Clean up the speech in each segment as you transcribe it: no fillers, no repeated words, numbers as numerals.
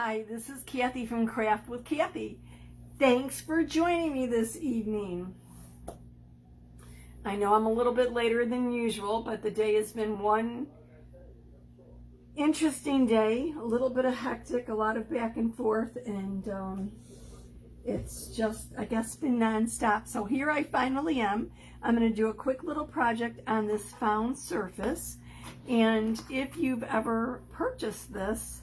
Hi, this is Kathy from Craft with Kathy. Thanks for joining me this evening. I know I'm a little bit later than usual, but the day has been one interesting day, a little bit of hectic, a lot of back and forth, and it's just, I guess, been nonstop. So here I finally am. I'm going to do a quick little project on this found surface, and if you've ever purchased this,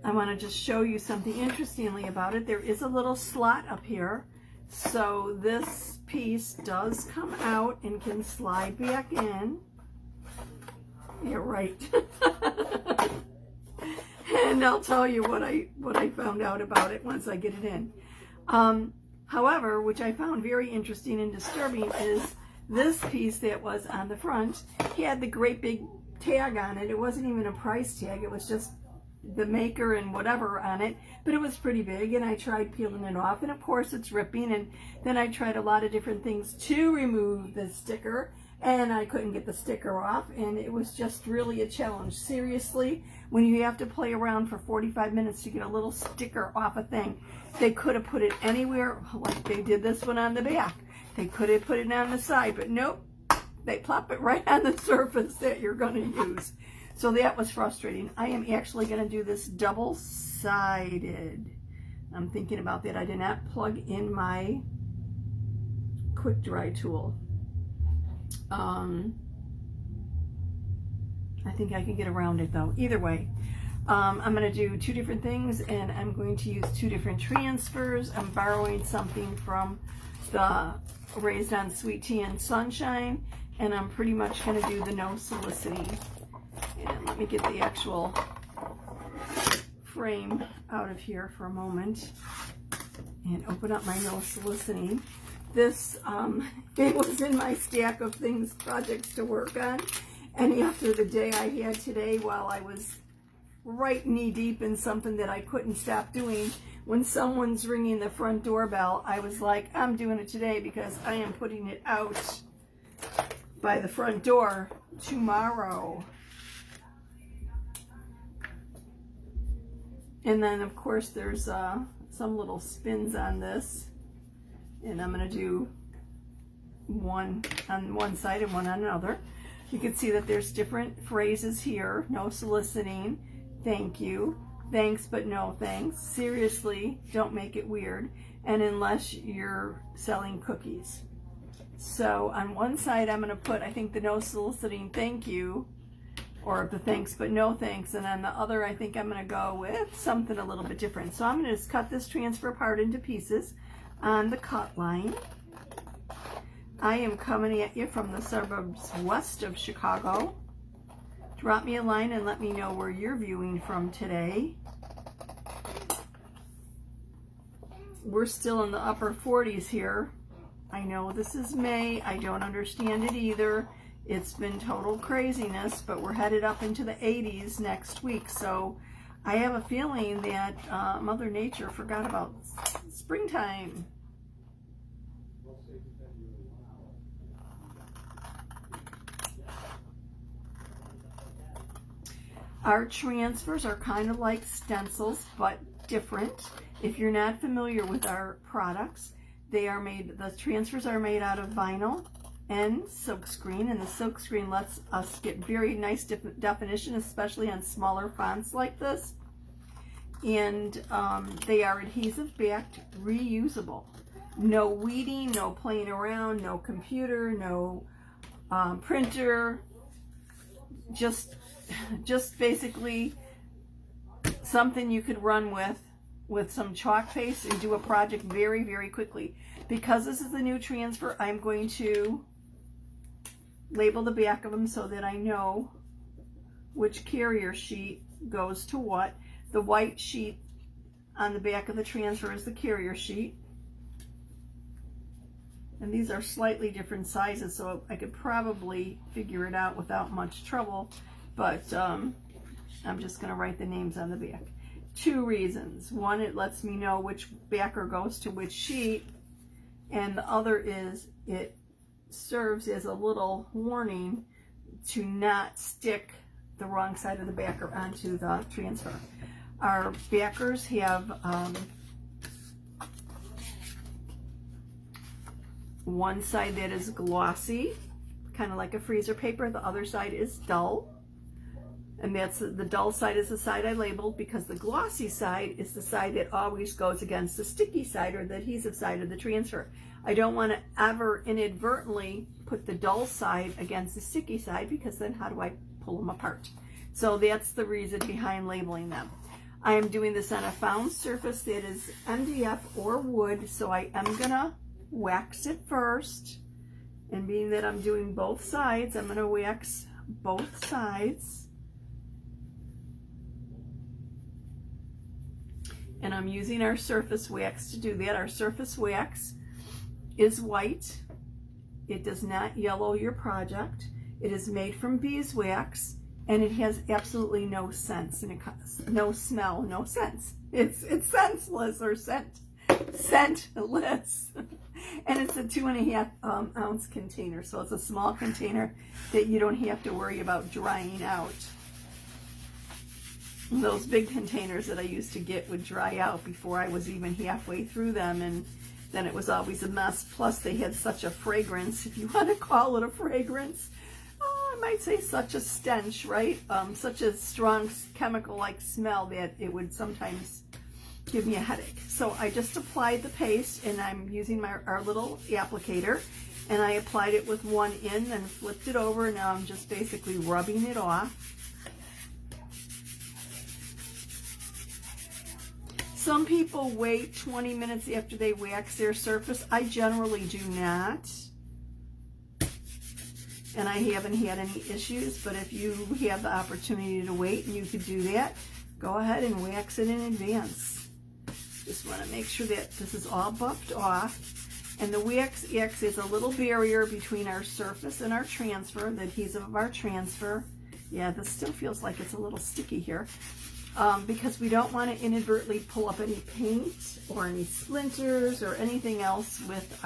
I want to just show you something interestingly about it. There is a little slot up here, so this piece does come out and can slide back in. Yeah, right. And I'll tell you what I found out about it once I get it in. However, which I found very interesting and disturbing, is this piece that was on the front had the great big tag on it. It wasn't even a price tag. It was just the maker and whatever on it, but it was pretty big, and I tried peeling it off, and of course it's ripping, and then I tried a lot of different things to remove the sticker, and I couldn't get the sticker off, and it was just really a challenge. Seriously, when you have to play around for 45 minutes to get a little sticker off a thing, they could have put it anywhere, like they did this one on the back. They could have put it on the side, but nope, they plop it right on the surface that you're going to use. So that was frustrating. I am actually going to do this double-sided. I'm thinking about that. I did not plug in my quick dry tool. I think I can get around it though. Either way, I'm going to do two different things, and I'm going to use two different transfers. I'm borrowing something from the Raised on Sweet Tea and Sunshine, and I'm pretty much going to do the no soliciting. And let me get the actual frame out of here for a moment and open up my no soliciting. This, it was in my stack of things, projects to work on. And after the day I had today, while I was right knee deep in something that I couldn't stop doing, when someone's ringing the front doorbell, I was like, I'm doing it today because I am putting it out by the front door tomorrow. And then, of course, there's some little spins on this. And I'm going to do one on one side and one on another. You can see that there's different phrases here. No soliciting. Thank you. Thanks, but no thanks. Seriously, don't make it weird. And unless you're selling cookies. So on one side, I'm going to put, I think, the no soliciting thank you, or the thanks but no thanks, and on the other I think I'm going to go with something a little bit different. So I'm going to just cut this transfer part into pieces on the cut line. I am coming at you from the suburbs west of Chicago. Drop me a line and let me know where you're viewing from today. We're still in the upper 40s here. I know this is May. I don't understand it either. It's been total craziness, but we're headed up into the 80s next week. So I have a feeling that Mother Nature forgot about springtime. Our transfers are kind of like stencils, but different. If you're not familiar with our products, they are made, the transfers are made out of vinyl and silkscreen, and the silkscreen lets us get very nice definition, especially on smaller fonts like this. And they are adhesive backed, reusable. No weeding, no playing around, no computer, no printer. Just basically something you could run with some chalk paste and do a project very, very quickly. Because this is the new transfer, I'm going to label the back of them so that I know which carrier sheet goes to what. The white sheet on the back of the transfer is the carrier sheet. And these are slightly different sizes, so I could probably figure it out without much trouble, but I'm just going to write the names on the back. Two reasons. One, it lets me know which backer goes to which sheet, and the other is it serves as a little warning to not stick the wrong side of the backer onto the transfer. Our backers have one side that is glossy, kind of like a freezer paper. The other side is dull. And that's the dull side is the side I labeled, because the glossy side is the side that always goes against the sticky side or the adhesive side of the transfer. I don't want to ever inadvertently put the dull side against the sticky side, because then how do I pull them apart? So that's the reason behind labeling them. I am doing this on a found surface that is MDF or wood, so I am gonna wax it first. And being that I'm doing both sides, I'm gonna wax both sides. And I'm using our surface wax to do that. Our surface wax is white. It does not yellow your project. It is made from beeswax, and it has absolutely no sense, and no smell, no sense. It's senseless or scentless. And it's a 2.5 ounce container, so it's a small container that you don't have to worry about drying out. Those big containers that I used to get would dry out before I was even halfway through them, and then it was always a mess. Plus they had such a fragrance, if you want to call it a fragrance. I might say such a stench, right? Such a strong chemical-like smell that it would sometimes give me a headache. So I just applied the paste, and I'm using our little applicator, and I applied it with one end, then flipped it over, and now I'm just basically rubbing it off. Some people wait 20 minutes after they wax their surface. I generally do not. And I haven't had any issues, but if you have the opportunity to wait and you could do that, go ahead and wax it in advance. Just want to make sure that this is all buffed off. And the wax acts as a little barrier between our surface and our transfer, the adhesive of our transfer. Yeah, this still feels like it's a little sticky here. Because we don't want to inadvertently pull up any paint or any splinters or anything else with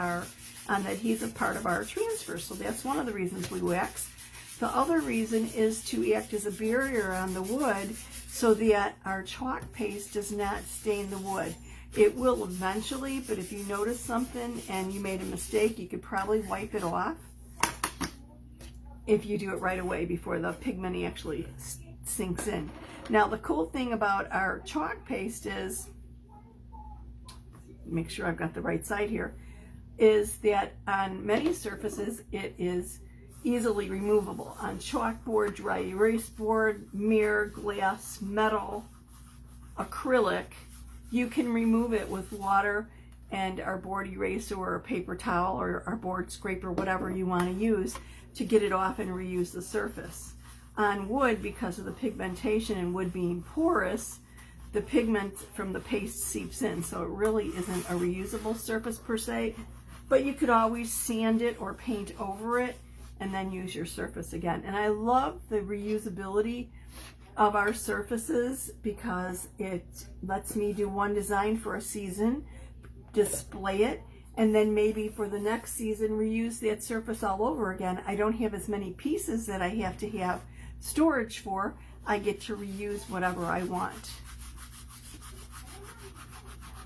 on the adhesive part of our transfer. So that's one of the reasons we wax. The other reason is to act as a barrier on the wood so that our chalk paste does not stain the wood. It will eventually, but if you notice something and you made a mistake, you could probably wipe it off if you do it right away before the pigment actually sinks in. Now the cool thing about our chalk paste is, make sure I've got the right side here, is that on many surfaces it is easily removable. On chalkboard, dry erase board, mirror, glass, metal, acrylic, you can remove it with water and our board eraser or a paper towel or our board scraper, whatever you want to use to get it off and reuse the surface. On wood, because of the pigmentation and wood being porous, the pigment from the paste seeps in, so it really isn't a reusable surface per se, but you could always sand it or paint over it and then use your surface again. And I love the reusability of our surfaces because it lets me do one design for a season, display it, and then maybe for the next season reuse that surface all over again. I don't have as many pieces that I have to have storage for. I get to reuse whatever I want.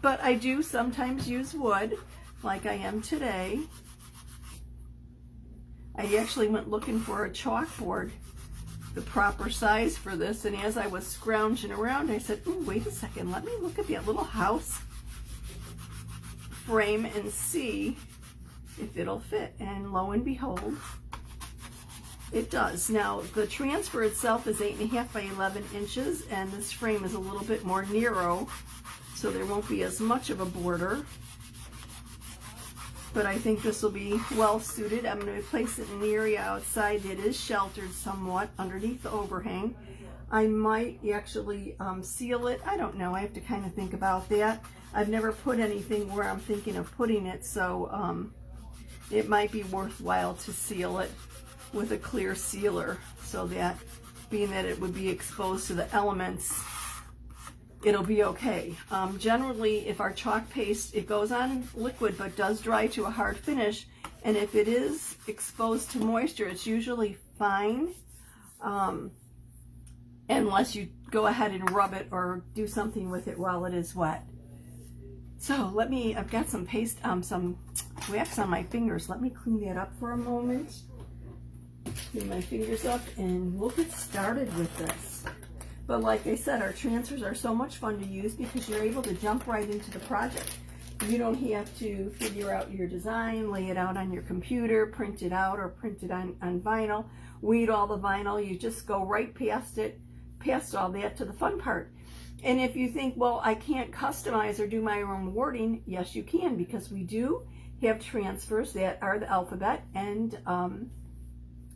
But I do sometimes use wood, like I am today. I actually went looking for a chalkboard, the proper size for this, and as I was scrounging around, I said, ooh, wait a second, let me look at that little house frame and see if it'll fit. And lo and behold, it does. Now, the transfer itself is 8.5 by 11 inches, and this frame is a little bit more narrow, so there won't be as much of a border. But I think this will be well suited. I'm going to place it in the area outside that is sheltered somewhat underneath the overhang. I might actually seal it. I don't know. I have to kind of think about that. I've never put anything where I'm thinking of putting it, so it might be worthwhile to seal it with a clear sealer so that, being that it would be exposed to the elements, it'll be okay. Generally, if our chalk paste, it goes on liquid but does dry to a hard finish, and if it is exposed to moisture, it's usually fine. unless you go ahead and rub it or do something with it while it is wet. So I've got some some wax on my fingers. Let me clean that up for a moment. Clean my fingers up and we'll get started with this. But like I said, our transfers are so much fun to use because you're able to jump right into the project. You don't have to figure out your design, lay it out on your computer, print it out or print it on vinyl, weed all the vinyl. You just go right past all that to the fun part. And if you think, well, I can't customize or do my own wording, yes, you can, because we do have transfers that are the alphabet and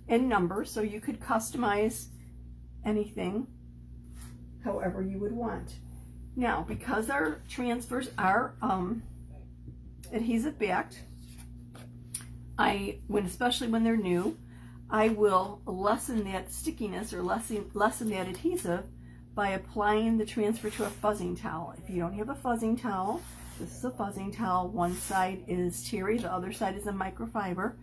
numbers, so you could customize anything however you would want. Now, because our transfers are adhesive backed, especially when they're new, I will lessen that stickiness or lessen that adhesive by applying the transfer to a fuzzing towel. If you don't have a fuzzing towel, this is a fuzzing towel. One side is terry, the other side is a microfiber.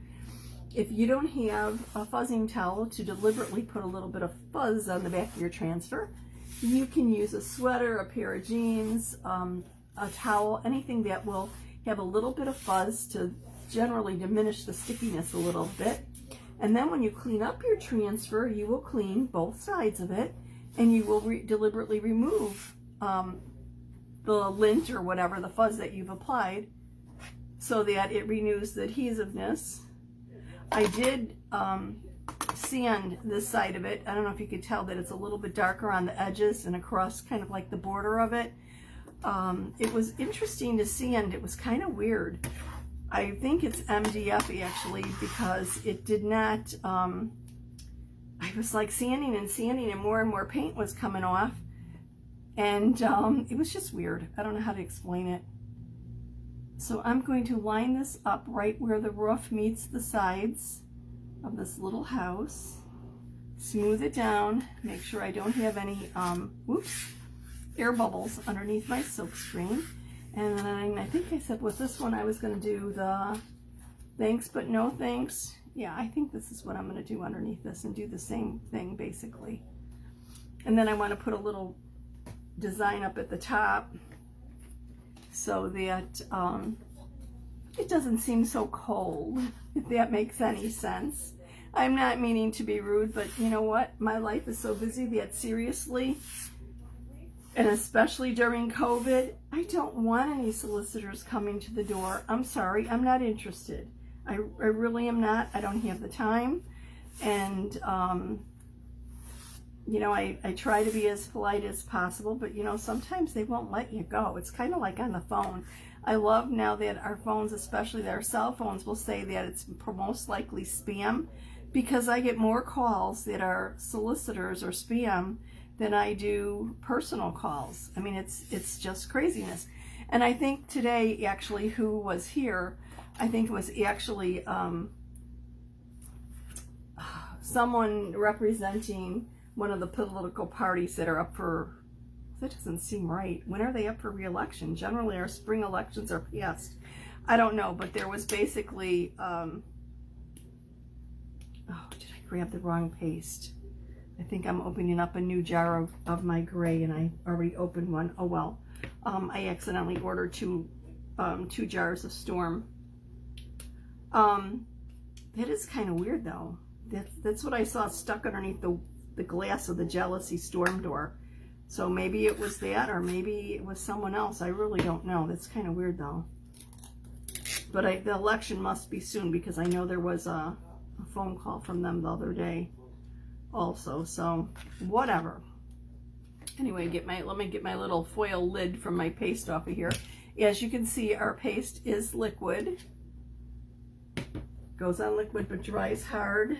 If you don't have a fuzzing towel to deliberately put a little bit of fuzz on the back of your transfer, you can use a sweater, a pair of jeans, a towel, anything that will have a little bit of fuzz to generally diminish the stickiness a little bit. And then when you clean up your transfer, you will clean both sides of it, and you will deliberately remove the lint or whatever, the fuzz that you've applied, so that it renews the adhesiveness. I did sand this side of it. I don't know if you could tell that it's a little bit darker on the edges and across kind of like the border of it. It was interesting to sand. It was kind of weird. I think it's MDF actually, because it did not, I was like sanding and more paint was coming off, and it was just weird. I don't know how to explain it. So I'm going to line this up right where the roof meets the sides of this little house, smooth it down, make sure I don't have any air bubbles underneath my silk screen. And then I think I said with this one I was going to do the thanks but no thanks. Yeah, I think this is what I'm going to do underneath this, and do the same thing basically. And then I want to put a little design up at the top so that it doesn't seem so cold, if that makes any sense. I'm not meaning to be rude, but you know what? My life is so busy that seriously, and especially during COVID, I don't want any solicitors coming to the door. I'm sorry, I'm not interested. I really am not. I don't have the time. And, you know, I try to be as polite as possible, but, you know, sometimes they won't let you go. It's kind of like on the phone. I love now that our phones, especially our cell phones, will say that it's most likely spam, because I get more calls that are solicitors or spam than I do personal calls. I mean, it's just craziness. And I think today, actually, who was here, I think it was actually someone representing one of the political parties that are up for, that doesn't seem right. When are they up for re-election? Generally, our spring elections are past. I don't know, but there was basically, oh, did I grab the wrong paste? I think I'm opening up a new jar of my gray, and I already opened one. Oh well. I accidentally ordered two jars of Storm. That is kind of weird though. That's what I saw stuck underneath the glass of the Jealousy Storm door. So maybe it was that, or maybe it was someone else. I really don't know. That's kind of weird though. But the election must be soon, because I know there was a phone call from them the other day also. So whatever. Anyway, let me get my little foil lid from my paste off of here. As you can see, our paste is liquid. Goes on liquid but dries hard.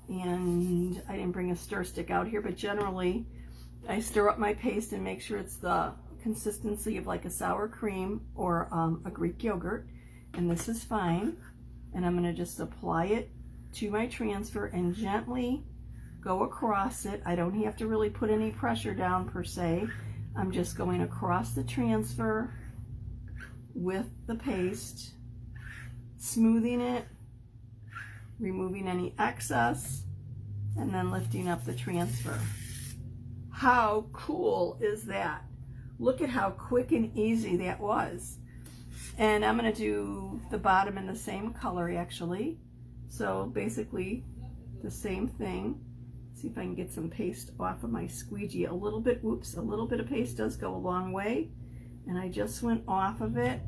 And I didn't bring a stir stick out here, but generally I stir up my paste and make sure it's the consistency of like a sour cream or a Greek yogurt. And this is fine. And I'm going to just apply it to my transfer and gently go across it. I don't have to really put any pressure down per se. I'm just going across the transfer with the paste, smoothing it, removing any excess, and then lifting up the transfer. How cool is that? Look at how quick and easy that was. And I'm going to do the bottom in the same color actually. So basically the same thing. See if I can get some paste off of my squeegee. A little bit, whoops, a little bit of paste does go a long way. And I just went off of it.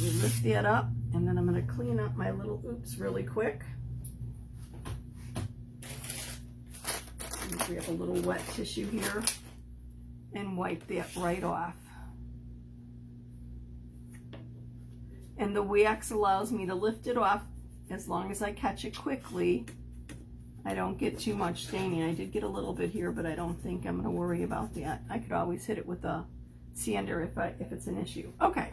We lift that up, and then I'm going to clean up my little oops really quick. We have a little wet tissue here and wipe that right off. And the wax allows me to lift it off as long as I catch it quickly. I don't get too much staining. I did get a little bit here, but I don't think I'm going to worry about that. I could always hit it with a sander if it's an issue. Okay,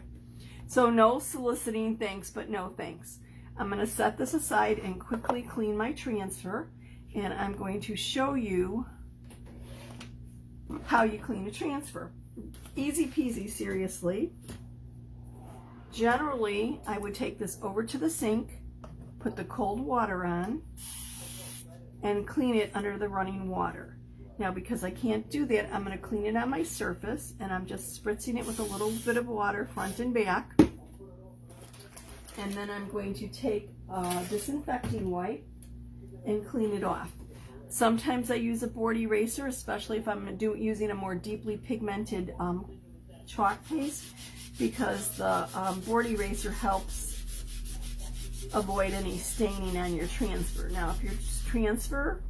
so no soliciting thanks, but no thanks. I'm going to set this aside and quickly clean my transfer, and I'm going to show you how you clean a transfer. Easy peasy, seriously. Generally, I would take this over to the sink, put the cold water on, and clean it under the running water. Now, because I can't do that, I'm going to clean it on my surface, and I'm just spritzing it with a little bit of water front and back. And then I'm going to take a disinfecting wipe and clean it off. Sometimes I use a board eraser, especially if I'm using a more deeply pigmented chalk paste, because the board eraser helps avoid any staining on your transfer. Now, if your transfer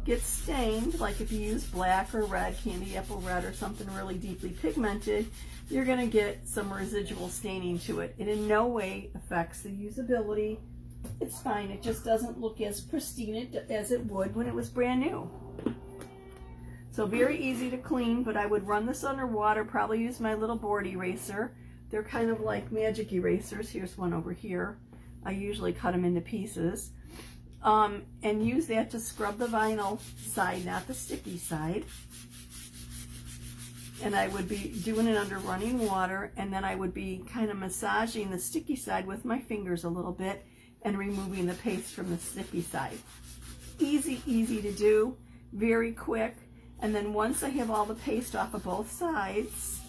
gets stained, like if you use black or red, candy apple red, or something really deeply pigmented, you're going to get some residual staining to it. It in no way affects the usability. It's fine. It just doesn't look as pristine as it would when it was brand new. So very easy to clean, but I would run this underwater, probably use my little board eraser. They're kind of like magic erasers. Here's one over here. I usually cut them into pieces. And use that to scrub the vinyl side, not the sticky side. And I would be doing it under running water, and then I would be kind of massaging the sticky side with my fingers a little bit and removing the paste from the sticky side. Easy, easy to do, very quick. And then once I have all the paste off of both sides,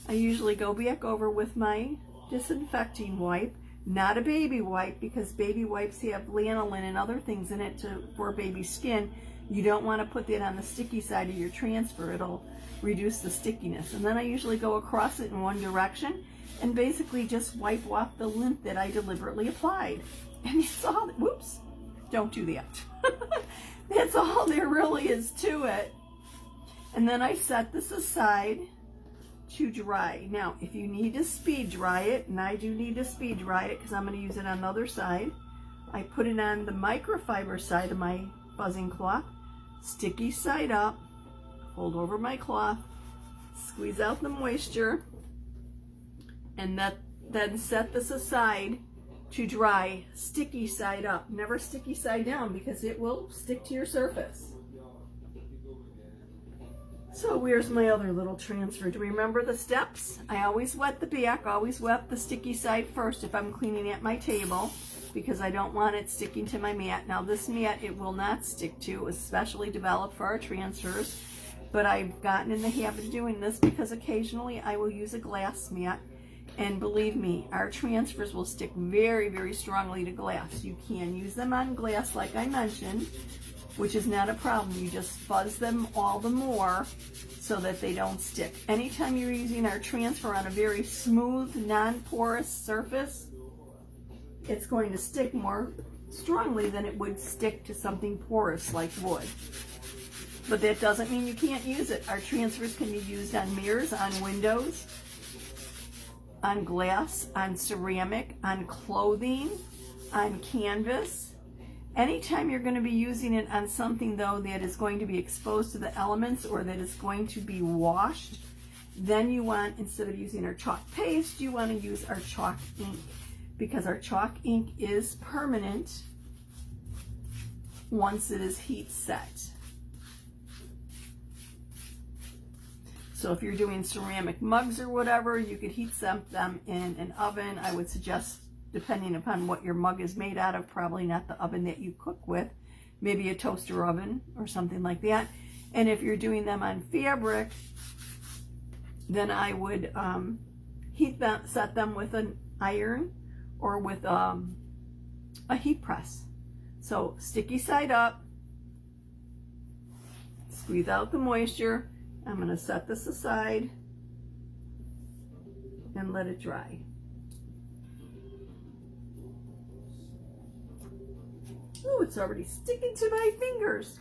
I usually go back over with my disinfecting wipe. Not a baby wipe, because baby wipes have lanolin and other things in it for baby skin. You don't want to put that on the sticky side of your transfer. It'll reduce the stickiness. And then I usually go across it in one direction and basically just wipe off the lint that I deliberately applied. And it's all, whoops, don't do that. That's all there really is to it. And then I set this aside to dry. Now, if you need to speed dry it, and I do need to speed dry it because I'm going to use it on the other side, I put it on the microfiber side of my buzzing cloth, sticky side up, fold over my cloth, squeeze out the moisture, and then set this aside to dry, sticky side up, never sticky side down, because it will stick to your surface. So where's my other little transfer? Do you remember the steps? I always wet the back, always wet the sticky side first if I'm cleaning at my table, because I don't want it sticking to my mat. Now this mat it will not stick to. It was specially developed for our transfers, but I've gotten in the habit of doing this because occasionally I will use a glass mat, and believe me, our transfers will stick very, very strongly to glass. You can use them on glass like I mentioned, which is not a problem. You just fuzz them all the more so that they don't stick. Anytime you're using our transfer on a very smooth, non-porous surface, it's going to stick more strongly than it would stick to something porous like wood. But that doesn't mean you can't use it. Our transfers can be used on mirrors, on windows, on glass, on ceramic, on clothing, on canvas. Anytime you're going to be using it on something, though, that is going to be exposed to the elements or that is going to be washed, then you want, instead of using our chalk paste, you want to use our chalk ink, because our chalk ink is permanent once it is heat set. So if you're doing ceramic mugs or whatever, you could heat set them in an oven. I would suggest, depending upon what your mug is made out of, probably not the oven that you cook with, maybe a toaster oven or something like that. And if you're doing them on fabric, then I would set them with an iron or with a heat press. So sticky side up, squeeze out the moisture. I'm going to set this aside and let it dry. Ooh, it's already sticking to my fingers.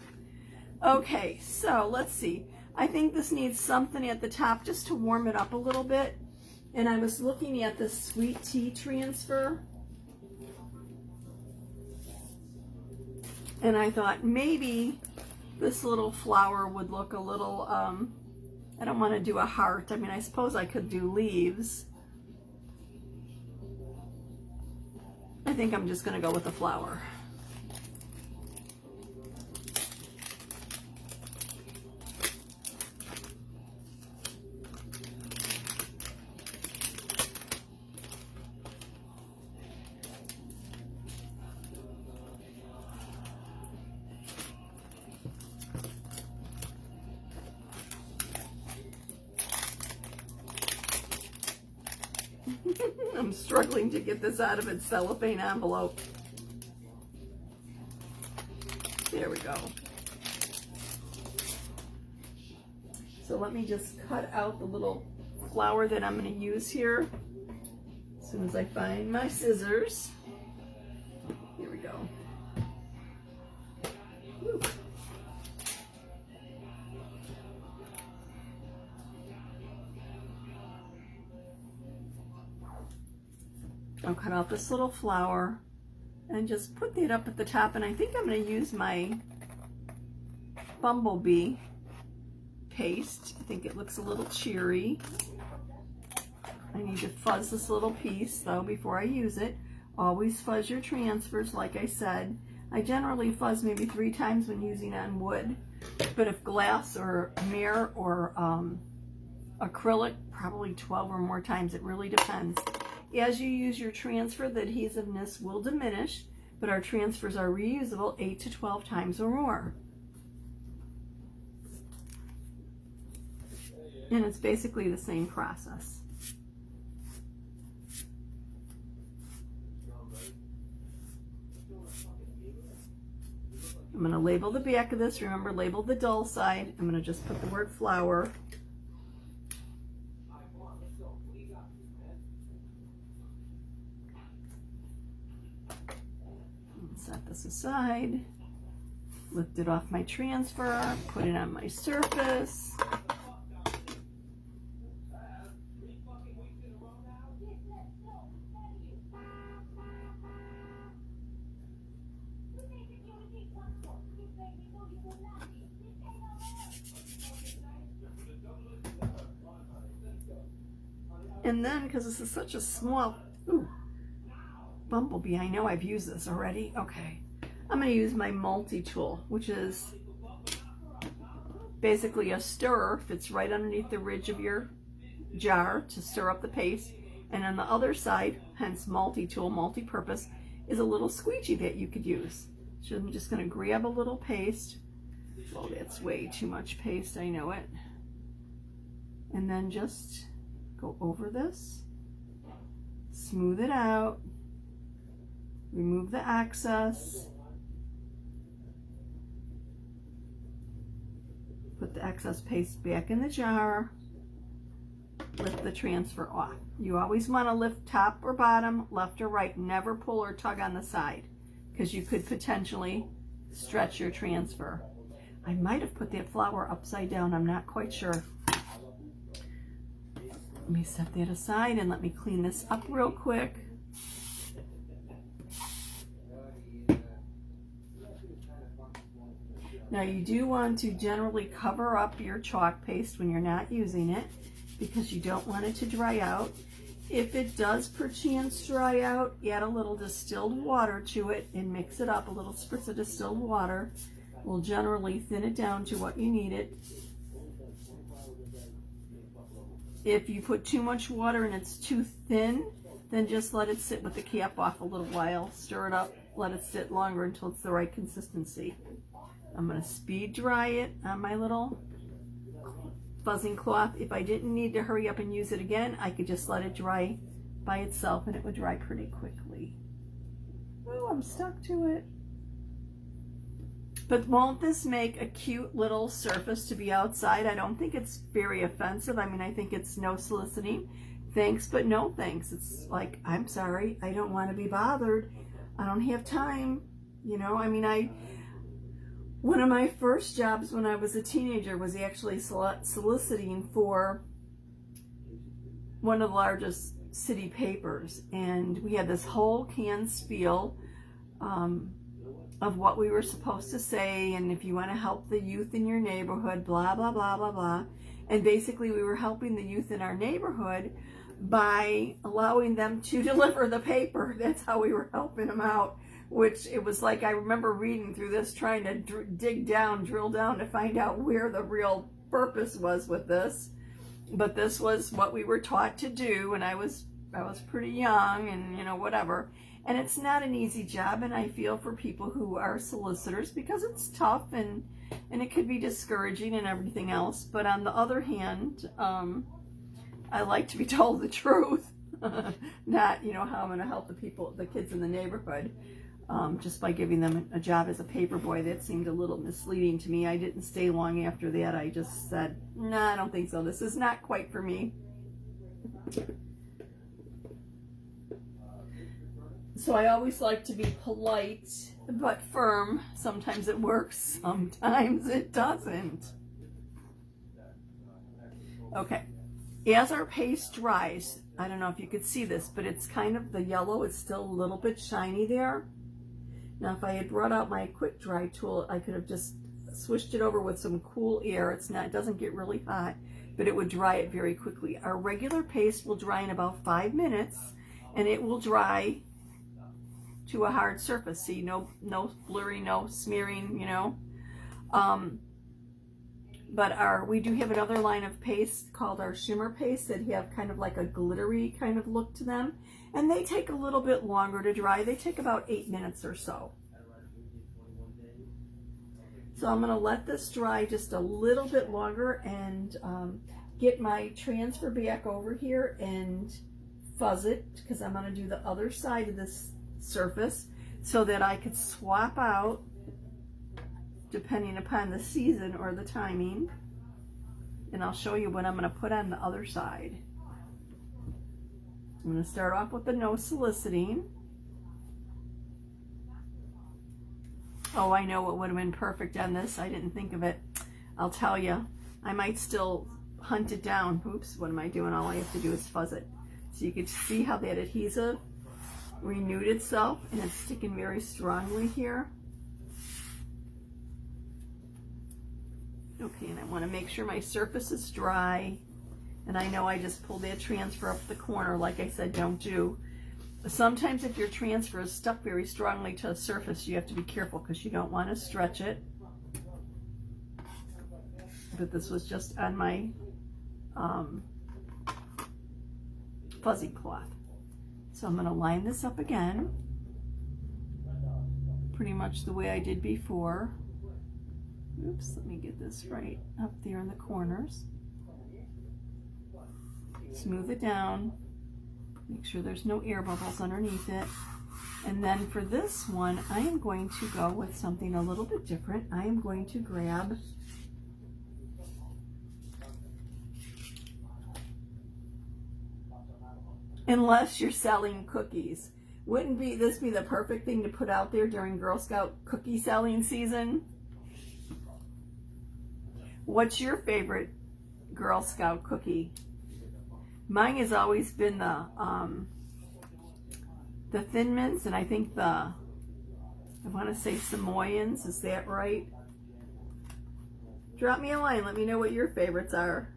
Okay, so let's see. I think this needs something at the top just to warm it up a little bit. And I was looking at the sweet tea transfer. And I thought maybe this little flower would look a little, I don't want to do a heart. I mean, I suppose I could do leaves. I think I'm just going to go with a flower. I'm struggling to get this out of its cellophane envelope. There we go. So let me just cut out the little flower that I'm going to use here as soon as I find my scissors. Here we go. Whew. I'll cut out this little flower and just put that up at the top, and I think I'm going to use my bumblebee paste. I think it looks a little cheery. I need to fuzz this little piece though before I use it. Always fuzz your transfers, like I said. I generally fuzz maybe 3 times when using on wood, but if glass or mirror or acrylic, probably 12 or more times. It really depends. As you use your transfer, the adhesiveness will diminish, but our transfers are reusable 8 to 12 times or more. And it's basically the same process. I'm going to label the back of this. Remember, label the dull side. I'm going to just put the word flower. Set this aside, lift it off my transfer, put it on my surface. And then, because this is such a small, bumblebee, I know I've used this already. Okay, I'm going to use my multi-tool, which is basically a stirrer. Fits right underneath the ridge of your jar to stir up the paste. And on the other side, hence multi-tool, multi-purpose, is a little squeegee that you could use. So I'm just going to grab a little paste. Well, that's way too much paste, I know it. And then just go over this, smooth it out. Remove the excess. Put the excess paste back in the jar. Lift the transfer off. You always want to lift top or bottom, left or right. Never pull or tug on the side, because you could potentially stretch your transfer. I might have put that flower upside down. I'm not quite sure. Let me set that aside and let me clean this up real quick. Now you do want to generally cover up your chalk paste when you're not using it, because you don't want it to dry out. If it does perchance dry out, add a little distilled water to it and mix it up. A little spritz of distilled water will generally thin it down to what you need it. If you put too much water and it's too thin, then just let it sit with the cap off a little while. Stir it up, let it sit longer until it's the right consistency. I'm going to speed dry it on my little fuzzing cloth. If I didn't need to hurry up and use it again, I could just let it dry by itself and it would dry pretty quickly. Oh, I'm stuck to it. But won't this make a cute little surface to be outside? I don't think it's very offensive. I mean, I think it's no soliciting. Thanks, but no thanks. It's like, I'm sorry, I don't want to be bothered. I don't have time. You know, I mean, one of my first jobs when I was a teenager was actually soliciting for one of the largest city papers. And we had this whole canned spiel of what we were supposed to say, and if you want to help the youth in your neighborhood, blah, blah, blah, blah, blah. And basically we were helping the youth in our neighborhood by allowing them to deliver the paper. That's how we were helping them out, which it was like, I remember reading through this, trying to drill down to find out where the real purpose was with this. But this was what we were taught to do, and I was pretty young, and you know, whatever. And it's not an easy job, and I feel for people who are solicitors because it's tough and it could be discouraging and everything else. But on the other hand, I like to be told the truth, not, you know, how I'm going to help the kids in the neighborhood, just by giving them a job as a paper boy. That seemed a little misleading to me. I didn't stay long after that. I just said, nah, I don't think so. This is not quite for me. So I always like to be polite but firm. Sometimes it works, sometimes it doesn't. Okay, as our paste dries, I don't know if you could see this, but it's kind of the yellow, it's still a little bit shiny there. Now if I had brought out my quick dry tool, I could have just swished it over with some cool air. It doesn't get really hot, but it would dry it very quickly. Our regular paste will dry in about 5 minutes, and it will dry to a hard surface. See, no blurry, no smearing, you know. But we do have another line of paste called our shimmer paste that have kind of like a glittery kind of look to them, and they take a little bit longer to dry. They take about 8 minutes or so. So I'm going to let this dry just a little bit longer and get my transfer back over here and fuzz it, because I'm going to do the other side of this surface so that I could swap out depending upon the season or the timing, and I'll show you what I'm going to put on the other side. I'm going to start off with the no soliciting. Oh, I know what would have been perfect on this. I didn't think of it. I'll tell you, I might still hunt it down. Oops, what am I doing? All I have to do is fuzz it. So you can see how that adhesive renewed itself, and it's sticking very strongly here. Okay, and I want to make sure my surface is dry, and I know I just pulled that transfer up the corner. Like I said, don't do. Sometimes if your transfer is stuck very strongly to a surface, you have to be careful because you don't want to stretch it. But this was just on my fuzzy cloth. So I'm going to line this up again, pretty much the way I did before. Oops, let me get this right up there in the corners. Smooth it down, make sure there's no air bubbles underneath it. And then for this one, I am going to go with something a little bit different. I am going to grab unless you're selling cookies. Wouldn't this be the perfect thing to put out there during Girl Scout cookie selling season? What's your favorite Girl Scout cookie? Mine has always been the Thin Mints, and I think I want to say Samoyeds. Is that right? Drop me a line. Let me know what your favorites are.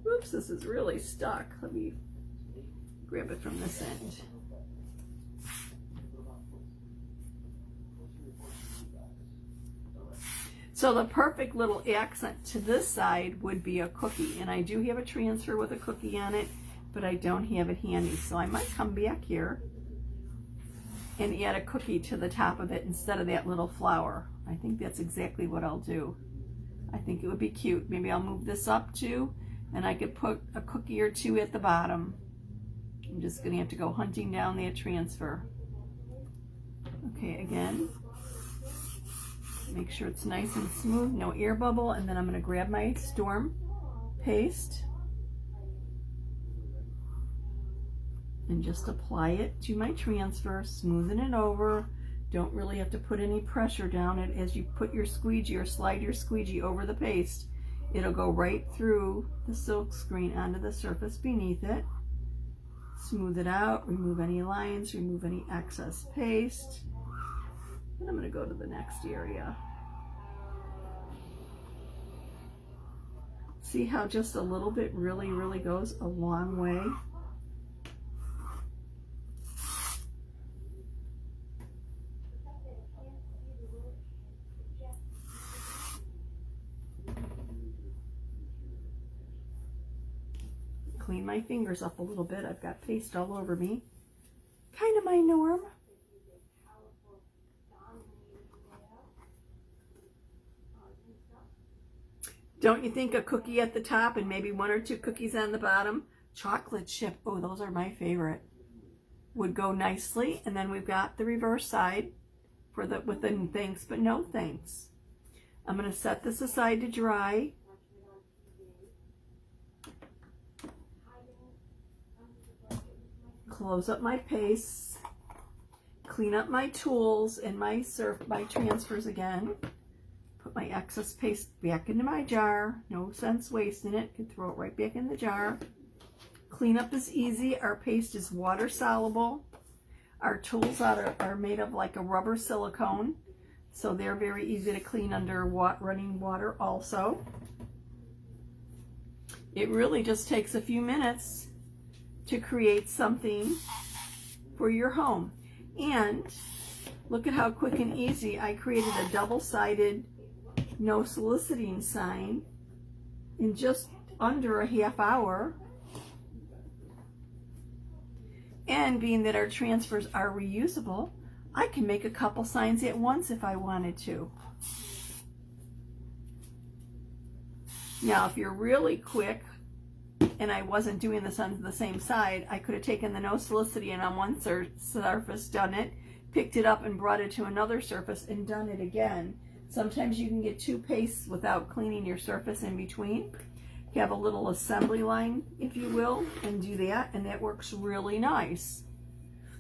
Oops, this is really stuck. Let me grab it from this end. So the perfect little accent to this side would be a cookie, and I do have a transfer with a cookie on it, but I don't have it handy, so I might come back here and add a cookie to the top of it instead of that little flower. I think that's exactly what I'll do. I think it would be cute. Maybe I'll move this up too, and I could put a cookie or two at the bottom. I'm just gonna have to go hunting down that transfer. Okay, again, make sure it's nice and smooth, no air bubble, and then I'm gonna grab my storm paste and just apply it to my transfer, smoothing it over. Don't really have to put any pressure down it. As you put your squeegee or slide your squeegee over the paste, it'll go right through the silk screen onto the surface beneath it. Smooth it out, remove any lines, remove any excess paste. And I'm going to go to the next area. See how just a little bit really, really goes a long way? Clean my fingers up a little bit. I've got paste all over me. Kind of my norm. Don't you think a cookie at the top and maybe one or two cookies on the bottom? Chocolate chip, oh, those are my favorite. Would go nicely. And then we've got the reverse side for the with the thanks but no thanks. I'm going to set this aside to dry. Close up my paste, clean up my tools and my transfers again. Put my excess paste back into my jar. No sense wasting it. Can throw it right back in the jar. Cleanup is easy. Our paste is water soluble. Our tools are made of like a rubber silicone, so they're very easy to clean under running water also. It really just takes a few minutes to create something for your home. And look at how quick and easy I created a double-sided no soliciting sign in just under a half hour. And being that our transfers are reusable, I can make a couple signs at once if I wanted to. Now, if you're really quick, and I wasn't doing this on the same side, I could have taken the no soliciting and on one surface, done it, picked it up and brought it to another surface and done it again. Sometimes you can get two pastes without cleaning your surface in between. You have a little assembly line, if you will, and do that, and that works really nice.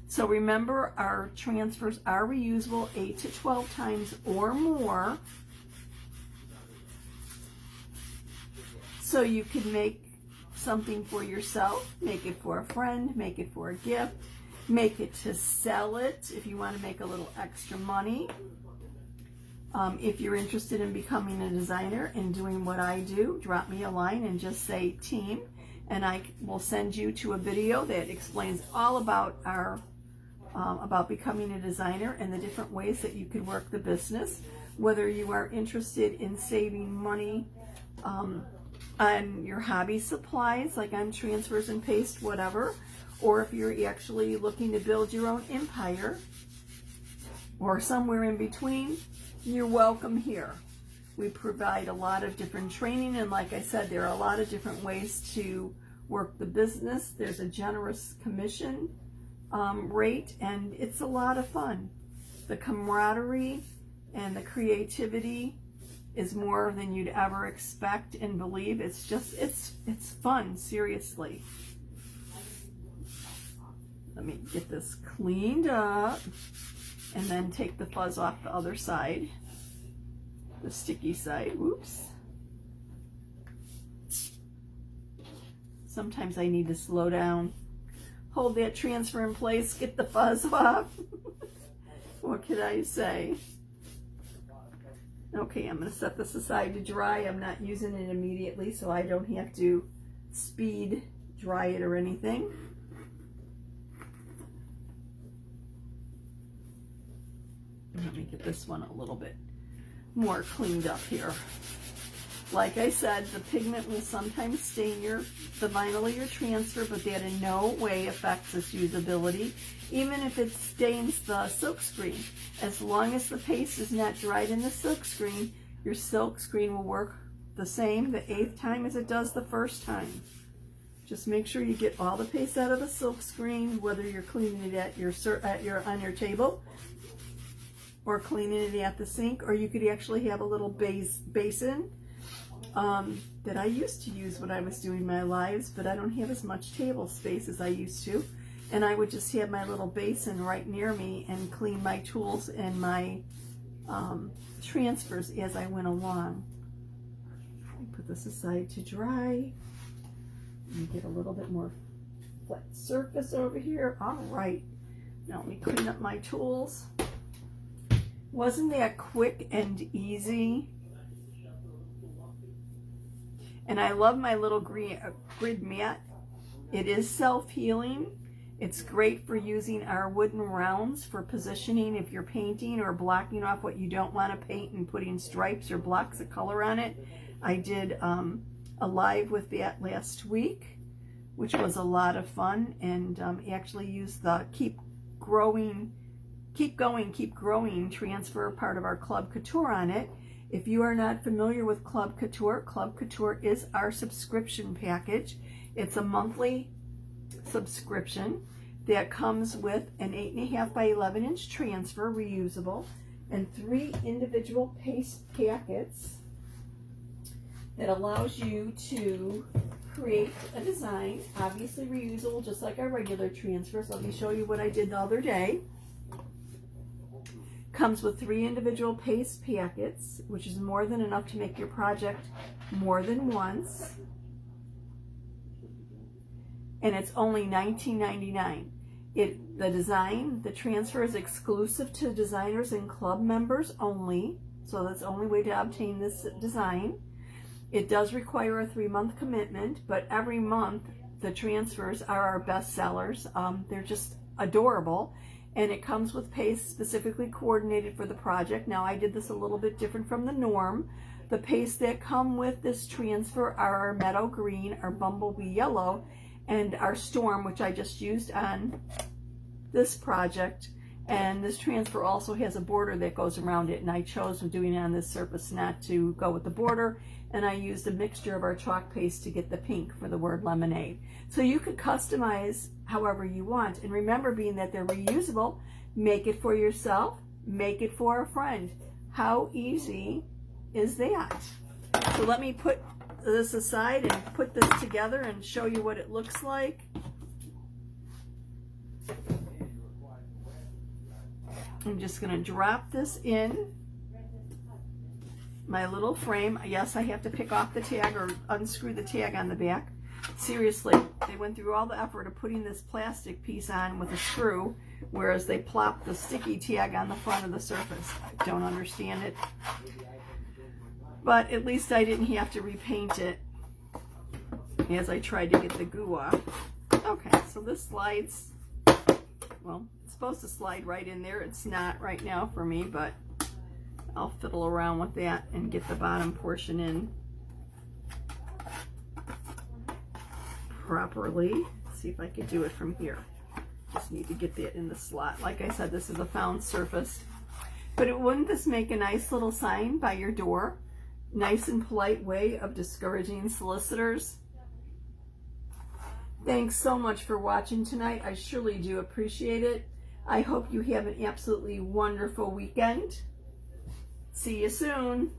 So remember, our transfers are reusable 8 to 12 times or more. So you can make something for yourself, make it for a friend, make it for a gift, make it to sell it if you want to make a little extra money. If you're interested in becoming a designer and doing what I do, drop me a line and just say team, and I will send you to a video that explains all about about becoming a designer and the different ways that you could work the business, whether you are interested in saving money on your hobby supplies, like on transfers and paste, whatever, or if you're actually looking to build your own empire, or somewhere in between, you're welcome here. We provide a lot of different training, and like I said, there are a lot of different ways to work the business. There's a generous commission rate, and it's a lot of fun. The camaraderie and the creativity is more than you'd ever expect and believe. It's just, it's fun, seriously. Let me get this cleaned up and then take the fuzz off the other side, the sticky side. Whoops. Sometimes I need to slow down. Hold that transfer in place, get the fuzz off. What can I say? Okay, I'm going to set this aside to dry. I'm not using it immediately, so I don't have to speed dry it or anything. Let me get this one a little bit more cleaned up here. Like I said, the pigment will sometimes stain the vinyl of your transfer, but that in no way affects its usability, even if it stains the silk screen. As long as the paste is not dried in the silk screen, your silk screen will work the same the 8th time as it does the first time. Just make sure you get all the paste out of the silk screen, whether you're cleaning it on your table or cleaning it at the sink, or you could actually have a little basin that I used to use when I was doing my lives, but I don't have as much table space as I used to. And I would just have my little basin right near me and clean my tools and my transfers as I went along. Put this aside to dry. And get a little bit more flat surface over here. All right. Now let me clean up my tools. Wasn't that quick and easy? And I love my little grid mat. It is self-healing. It's great for using our wooden rounds for positioning if you're painting or blocking off what you don't want to paint and putting stripes or blocks of color on it. I did a live with that last week, which was a lot of fun, and actually used the keep going, keep growing transfer part of our Club Couture on it. If you are not familiar with Club Couture is our subscription package. It's a monthly subscription that comes with an 8.5 by 11 inch transfer, reusable, and 3 individual paste packets that allows you to create a design, obviously reusable just like our regular transfers. Let me show you what I did the other day. Comes with 3 individual paste packets, which is more than enough to make your project more than once. And it's only $19.99. The transfer is exclusive to designers and club members only, so that's the only way to obtain this design. It does require a 3-month commitment, but every month the transfers are our best sellers. They're just adorable. And it comes with paste specifically coordinated for the project. Now, I did this a little bit different from the norm. The pastes that come with this transfer are our meadow green, our bumblebee yellow, and our storm, which I just used on this project. And this transfer also has a border that goes around it, and I chose when doing it on this surface not to go with the border, and I used a mixture of our chalk paste to get the pink for the word lemonade. So you could customize however you want, and remember, being that they're reusable, make it for yourself, make it for a friend. How easy is that? So let me put this aside and put this together and show you what it looks like. I'm just going to drop this in my little frame. Yes, I have to pick off the tag or unscrew the tag on the back. Seriously, they went through all the effort of putting this plastic piece on with a screw, whereas they plopped the sticky tag on the front of the surface. I don't understand it. But at least I didn't have to repaint it as I tried to get the goo off. Okay, so this slides, well, it's supposed to slide right in there. It's not right now for me, but I'll fiddle around with that and get the bottom portion in properly. See if I can do it from here. Just need to get that in the slot. Like I said, this is a found surface. But wouldn't this make a nice little sign by your door? Nice and polite way of discouraging solicitors. Thanks so much for watching tonight. I surely do appreciate it. I hope you have an absolutely wonderful weekend. See you soon.